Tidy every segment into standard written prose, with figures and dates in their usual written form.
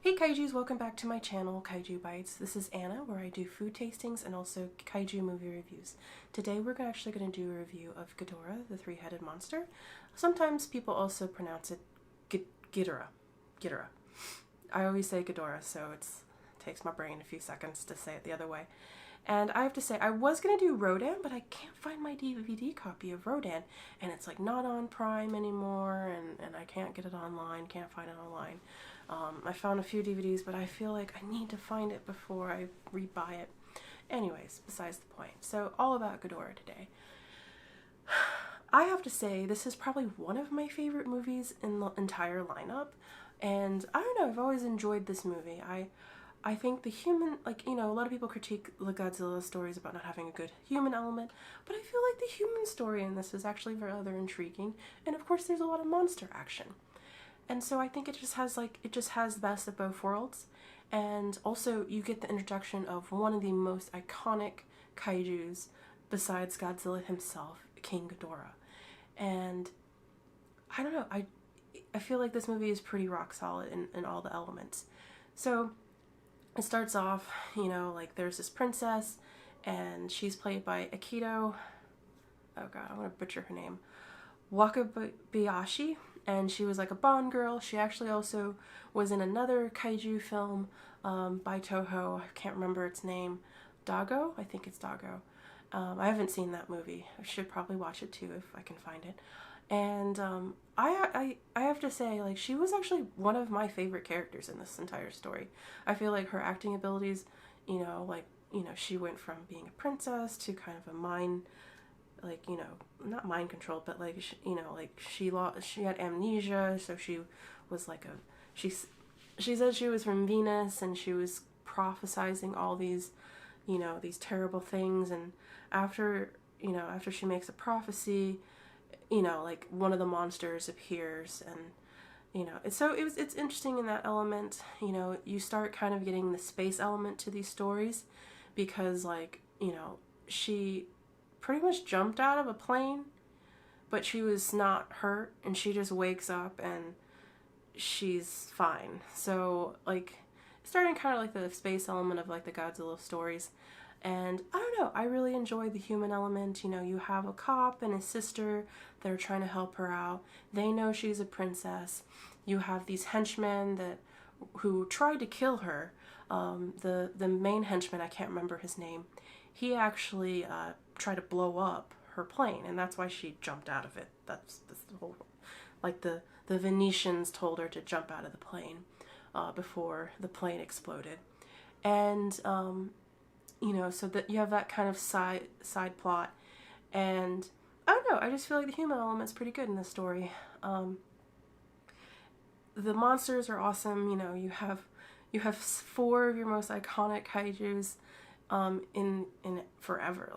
Hey Kaijus, welcome back to my channel, Kaiju Bites. This is Anna, where I do food tastings and also Kaiju movie reviews. Today we're actually going to do a review of Ghidorah, the three-headed monster. Sometimes people also pronounce it Ghidorah. Ghidorah. I always say Ghidorah, so it takes my brain a few seconds to say it the other way. And I have to say, I was going to do Rodan, but I can't find my DVD copy of Rodan, and it's like not on Prime anymore, and I can't get it online, can't find it online. I found a few DVDs, but I feel like I need to find it before I rebuy it. Anyways, besides the point. So, all about Ghidorah today. I have to say, this is probably one of my favorite movies in the entire lineup, and I don't know, I've always enjoyed this movie. I think the human, a lot of people critique the Godzilla stories about not having a good human element, but I feel like the human story in this is actually rather intriguing, and of course there's a lot of monster action. And so I think it just has the best of both worlds, and also you get the introduction of one of the most iconic kaijus besides Godzilla himself, King Ghidorah. And I don't know, I feel like this movie is pretty rock solid in all the elements. So it starts off, there's this princess, and she's played by Akito, oh god, I'm gonna butcher her name, Wakabayashi, and she was like a Bond girl. She actually also was in another kaiju film by Toho, I can't remember its name, Dago? I think it's Dago. I haven't seen that movie. I should probably watch it too if I can find it. And I have to say, she was actually one of my favorite characters in this entire story. I feel like her acting abilities, she went from being a princess to kind of a not mind controlled, but she had amnesia, so she was she said she was from Venus, and she was prophesizing all these, these terrible things, and after she makes a prophecy, one of the monsters appears, and it's interesting in that element. You start kind of getting the space element to these stories, because she pretty much jumped out of a plane, but she was not hurt, and she just wakes up and she's fine. So starting kind of like the space element of the Godzilla stories. And I don't know, I really enjoy the human element. You have a cop and his sister that are trying to help her out. They know she's a princess. You have these henchmen who tried to kill her. The main henchman, I can't remember his name, he actually tried to blow up her plane, and that's why she jumped out of it. That's the whole, the Venetians told her to jump out of the plane before the plane exploded. And so that you have that kind of side plot, and I don't know, I just feel like the human element's pretty good in this story. The monsters are awesome. You have four of your most iconic kaijus in forever,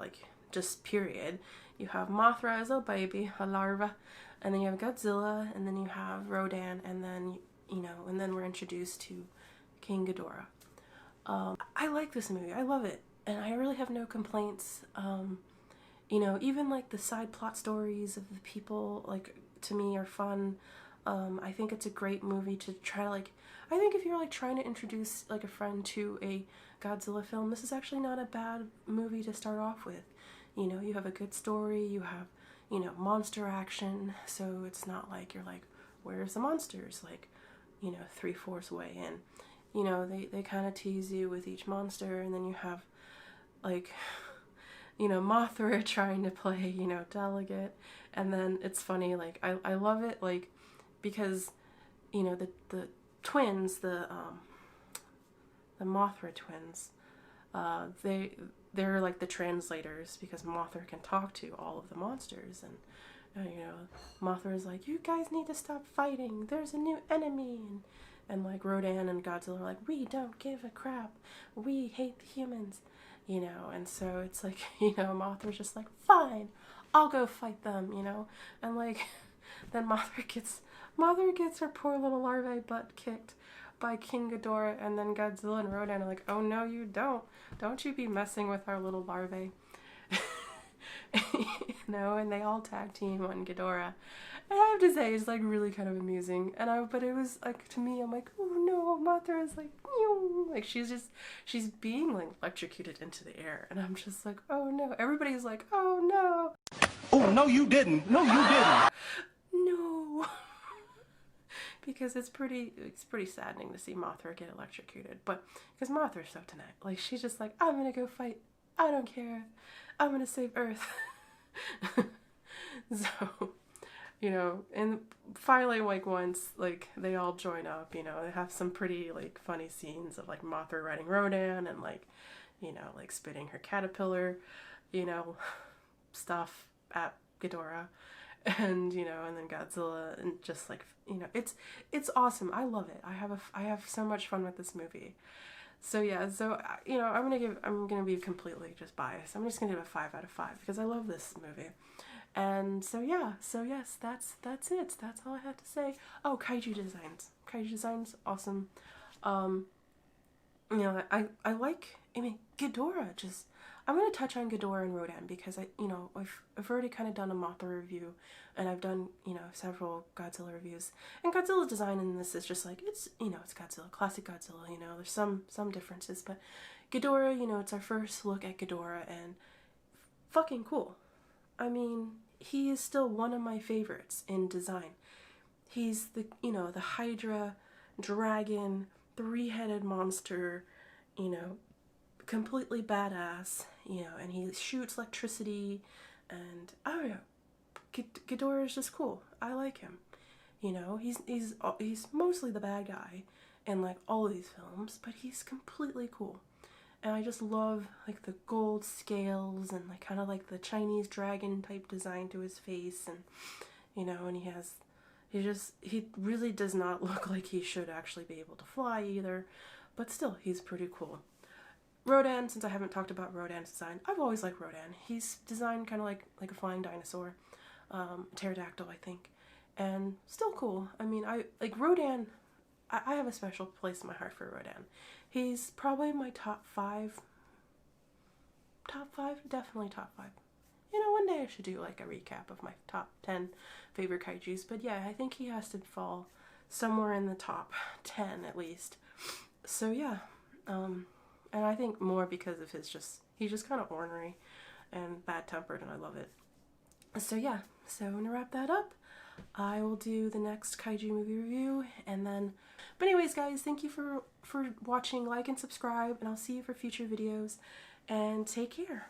just period. You have Mothra as a baby, a larva, and then you have Godzilla, and then you have Rodan, and then and then we're introduced to King Ghidorah. I like this movie. I love it, and I really have no complaints. Even the side plot stories of the people, to me, are fun. I think it's a great movie to try I think if you're trying to introduce a friend to a Godzilla film, this is actually not a bad movie to start off with. You have a good story, you have, monster action, so it's not you're where's the monsters? 3/4 way in. They kind of tease you with each monster, and then you have Mothra trying to play, delegate, and then it's funny, I love it, because, the twins, the Mothra twins, they're the translators, because Mothra can talk to all of the monsters, and Mothra's you guys need to stop fighting, there's a new enemy, and Rodan and Godzilla are we don't give a crap, we hate the humans, and so it's Mothra's just fine, I'll go fight them, and then Mothra gets her poor little larvae butt kicked by King Ghidorah, and then Godzilla and Rodan are oh no you don't you be messing with our little larvae. And they all tag team on Ghidorah, And I have to say, it's like really kind of amusing. But it was like, to me, I'm like, oh no, Mothra is like, meow. Like she's being like electrocuted into the air. And I'm just like, oh no. Everybody's like, oh no. Oh, no, you didn't. No, you didn't. No. Because it's pretty saddening to see Mothra get electrocuted. But, because Mothra's so tonight. Like, she's just like, I'm gonna go fight. I don't care. I'm gonna save Earth. So, you know, and finally, like, once, like, they all join up, you know, they have some pretty, like, funny scenes of, like, Mothra riding Rodan and, like, you know, like, spitting her caterpillar, you know, stuff at Ghidorah. And, you know, and then Godzilla, and just, like, you know, it's awesome. I love it. I have so much fun with this movie. So yeah, so, you know, I'm gonna be completely just biased. I'm just gonna give it a 5 out of 5 because I love this movie. And so yeah, so yes, that's it. That's all I have to say. Oh, kaiju designs. Kaiju designs, awesome. You know, I like, I mean, Ghidorah just, I'm going to touch on Ghidorah and Rodan because I've already kind of done a Mothra review, and I've done, you know, several Godzilla reviews. And Godzilla's design in this is just like, it's, you know, it's Godzilla, classic Godzilla, you know, there's some differences, but Ghidorah, you know, it's our first look at Ghidorah, and fucking cool. I mean, he is still one of my favorites in design. He's the, you know, the Hydra, dragon, three-headed monster, you know, completely badass, you know, and he shoots electricity, and I don't know, Ghidorah is just cool. I like him. You know, he's mostly the bad guy in like all of these films, but he's completely cool. And I just love like the gold scales and like kind of like the Chinese dragon type design to his face, and you know, and he really does not look like he should actually be able to fly either, but still, he's pretty cool. Rodan, since I haven't talked about Rodan's design, I've always liked Rodan. He's designed kind of like a flying dinosaur, pterodactyl, I think, and still cool. I mean, I like Rodan. I have a special place in my heart for Rodan. He's probably my top five, definitely top 5. You know, one day I should do like a recap of my top 10 favorite kaijus, but yeah, I think he has to fall somewhere in the top 10 at least. So yeah, and I think more because of he's just kind of ornery and bad-tempered, and I love it. So yeah, so I'm gonna wrap that up. I will do the next kaiju movie review, and then, but anyways guys, thank you for watching, like and subscribe, and I'll see you for future videos, and take care.